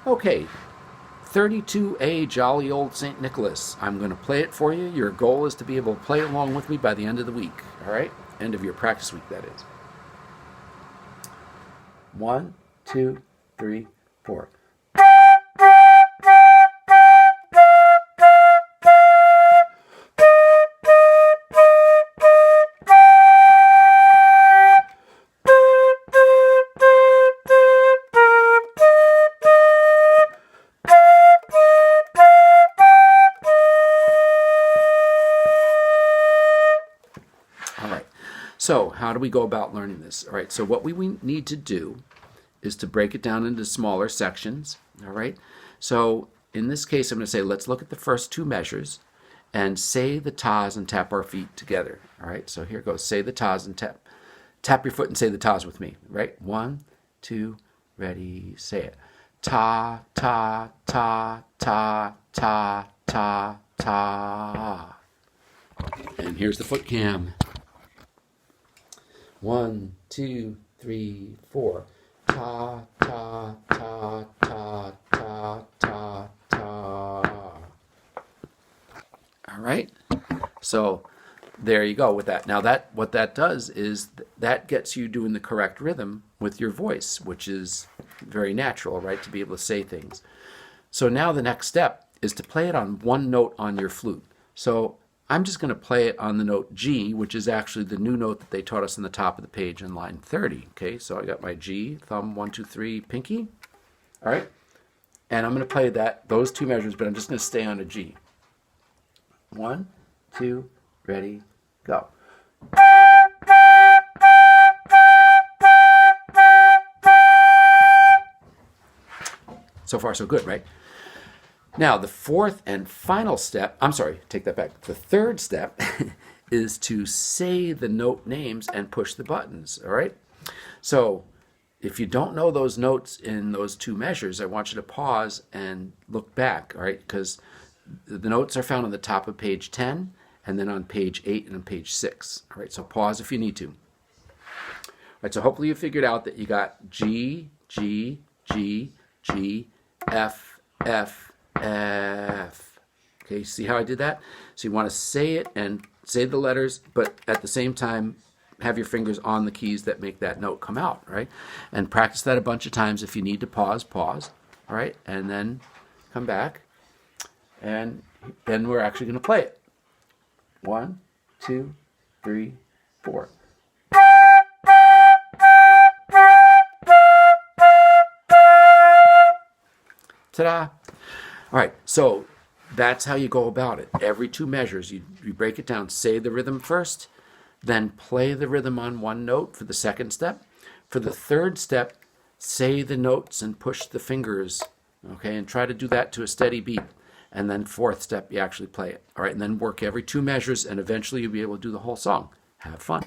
Okay, 32A Jolly Old St. Nicholas. I'm going to play it for you. Your goal is to be able to play along with me by the end of the week. All right? End of your practice week, that is. 1, 2, 3, 4. All right, so how do we go about learning this? All right, so what we need to do is to break it down into smaller sections. All right, so in this case, I'm going to say, let's look at the first two measures and say the tas and tap our feet together. All right, so here goes. Say the tas and tap. Tap your foot and say the tas with me. Right? 1, 2, ready, say it. Ta, ta, ta, ta, ta, ta, ta. And here's the foot cam. 1, 2, 3, 4. Ta, ta, ta, ta, ta, ta, ta. All right. So there you go with that. Now what that does is that gets you doing the correct rhythm with your voice, which is very natural, right, to be able to say things. So now the next step is to play it on one note on your flute. So I'm just going to play it on the note G, which is actually the new note that they taught us on the top of the page in line 30. Okay, so I got my G, thumb, 1, 2, 3, pinky. All right, and I'm going to play those two measures, but I'm just going to stay on a G. 1, 2, ready, go. So far, so good, right? Now, the fourth and final step, I'm sorry, take that back. The third step is to say the note names and push the buttons, all right? So if you don't know those notes in those two measures, I want you to pause and look back, all right? Because the notes are found on the top of page 10 and then on page 8 and on page 6, all right? So pause if you need to. All right, so hopefully you figured out that you got G, G, G, G, F, F, F. Okay, see how I did that? So you want to say it and say the letters, but at the same time have your fingers on the keys that make that note come out, right? And practice that a bunch of times. If you need to pause, all right? And then come back, and then we're actually going to play it. 1, 2, 3, 4. Ta-da! All right, so that's how you go about it. Every two measures, you break it down. Say the rhythm first, then play the rhythm on one note for the second step. For the third step, say the notes and push the fingers, okay, and try to do that to a steady beat. And then fourth step, you actually play it. All right, and then work every two measures, and eventually you'll be able to do the whole song. Have fun.